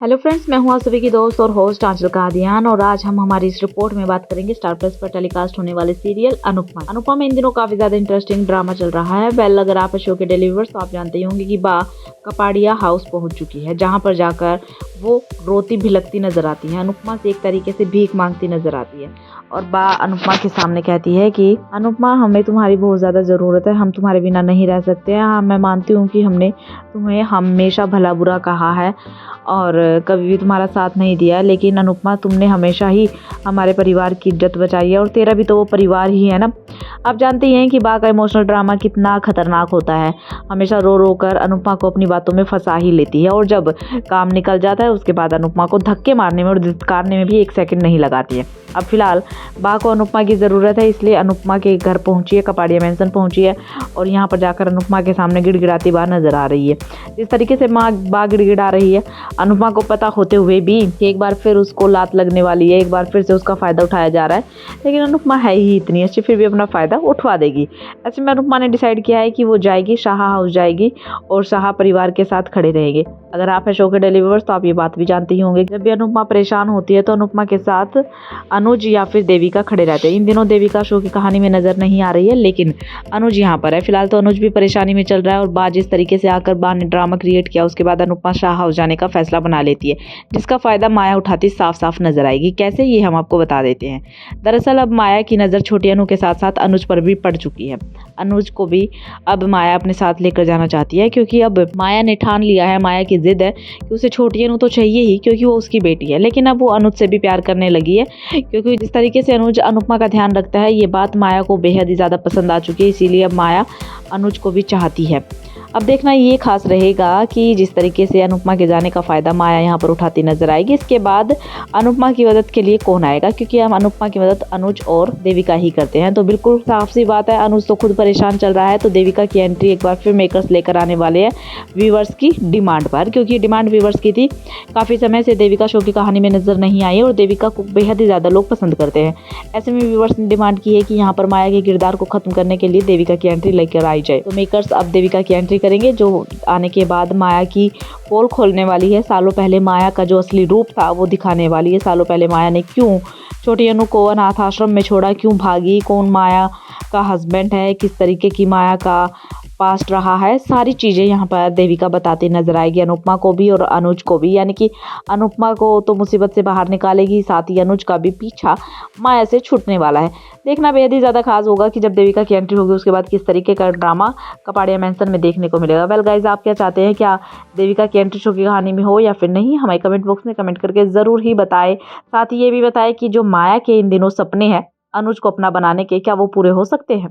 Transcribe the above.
Hello friends, मैं हूं आप सभी की दोस्त और होस्ट आंचल कादियान। और आज हम हमारी इस रिपोर्ट में बात करेंगे स्टार प्लस पर टेलीकास्ट होने वाले सीरियल अनुपमा में इन दिनों काफी ज्यादा इंटरेस्टिंग ड्रामा चल रहा है। वेल, अगर आप शो के डेली व्यूअर्स तो आप जानते ही होंगे कि बा कपाड़िया हाउस पहुंच चुकी है, जहां पर जाकर वो रोती भिलकती नजर आती है। अनुपमा से एक तरीके से भीख मांगती नजर आती है और बा अनुपमा के सामने कहती है कि अनुपमा, हमें तुम्हारी बहुत ज़्यादा ज़रूरत है, हम तुम्हारे बिना नहीं रह सकते हैं। हाँ, मैं मानती हूँ कि हमने तुम्हें हमेशा भला बुरा कहा है और कभी भी तुम्हारा साथ नहीं दिया, लेकिन अनुपमा, तुमने हमेशा ही हमारे परिवार की इज्जत बचाई है और तेरा भी तो वो परिवार ही है ना। आप जानते ही हैं कि बा का इमोशनल ड्रामा कितना खतरनाक होता है। हमेशा रो रो कर अनुपमा को अपनी बातों में फंसा ही लेती है और जब काम निकल जाता है उसके बाद अनुपमा को धक्के मारने में और धिक्कारने में भी एक सेकंड नहीं लगाती है। अब फिलहाल बा को अनुपमा की ज़रूरत है, इसलिए अनुपमा के घर पहुंची है, कपाड़िया मेंशन पहुंची है और यहाँ पर जाकर अनुपमा के सामने गिड़गिड़ाती बा नजर आ रही है। जिस तरीके से बा गिड़गिड़ा रही है, अनुपमा को पता होते हुए भी कि एक बार फिर उसको लात लगने वाली है, एक बार फिर से उसका फ़ायदा उठाया जा रहा है, लेकिन अनुपमा है ही इतनी अच्छी, फिर भी अपना फ़ायदा उठवा देगी। ऐसे में अनुपमा ने डिसाइड किया है कि वो जाएगी, शाह हाउस जाएगी और शाह परिवार के साथ खड़े रहेंगे। अगर आप है शो के डेली व्यूअर्स तो आप ये बात भी जानते ही होंगे, जब भी अनुपमा परेशान होती है तो अनुपमा के साथ अनुज या फिर देविका खड़े रहते हैं। इन दिनों देविका शो की कहानी में नजर नहीं आ रही है, लेकिन अनुज यहाँ पर है। फिलहाल तो अनुज भी परेशानी में चल रहा है और बा जिस तरीके से आकर बा ने ड्रामा क्रिएट किया, उसके बाद अनुपमा शाह हाउस जाने का फैसला बना लेती है, जिसका फायदा माया उठाती साफ साफ नजर आएगी। कैसे, ये हम आपको बता देते हैं। दरअसल अब माया की नज़र छोटी अनु के साथ साथ अनुज पर भी पड़ चुकी है। अनुज को भी अब माया अपने साथ लेकर जाना चाहती है, क्योंकि अब माया ने ठान लिया है, माया की जिद है कि उसे छोटी अनु तो चाहिए ही, क्योंकि वो उसकी बेटी है। लेकिन अब वो अनुज से भी प्यार करने लगी है, क्योंकि जिस तरीके से अनुज अनुपमा का ध्यान रखता है, ये बात माया को बेहद ही ज़्यादा पसंद आ चुकी है। इसीलिए अब माया अनुज को भी चाहती है। अब देखना ये खास रहेगा कि जिस तरीके से अनुपमा के जाने का फ़ायदा माया यहाँ पर उठाती नजर आएगी, इसके बाद अनुपमा की मदद के लिए कौन आएगा, क्योंकि हम अनुपमा की मदद अनुज और देविका ही करते हैं। तो बिल्कुल साफ सी बात है, अनुज तो खुद परेशान चल रहा है, तो देविका की एंट्री एक बार फिर मेकर्स लेकर आने वाले हैं व्यूवर्स की डिमांड पर, क्योंकि डिमांड व्यूवर्स की थी। काफ़ी समय से देविका शो की कहानी में नजर नहीं आई और देविका को बेहद ही ज़्यादा लोग पसंद करते हैं। ऐसे में व्यूवर्स ने डिमांड की है कि यहाँ पर माया के किरदार को खत्म करने के लिए देविका की एंट्री लेकर आई जाए। तो मेकर्स अब देविका की एंट्री करेंगे, जो आने के बाद माया की पोल खोलने वाली है। सालों पहले माया का जो असली रूप था वो दिखाने वाली है। सालों पहले माया ने क्यों छोटी अनु को अनाथ आश्रम में छोड़ा, क्यों भागी, कौन माया का हस्बैंड है, किस तरीके की माया का पास्ट रहा है, सारी चीज़ें यहाँ पर देविका बताती नजर आएगी, अनुपमा को भी और अनुज को भी। यानी कि अनुपमा को तो मुसीबत से बाहर निकालेगी, साथ ही अनुज का भी पीछा माया से छूटने वाला है। देखना बेहद ही ज़्यादा खास होगा कि जब देविका की एंट्री होगी उसके बाद किस तरीके का ड्रामा कपाड़िया मेंशन में देखने को मिलेगा। वेल गाइज, आप क्या चाहते हैं, क्या देविका की एंट्री शो की कहानी में हो या फिर नहीं? हमें कमेंट बॉक्स में कमेंट करके ज़रूर ही बताएं। साथ ही ये भी बताएं कि जो माया के इन दिनों सपने हैं अनुज को अपना बनाने के, क्या वो पूरे हो सकते हैं?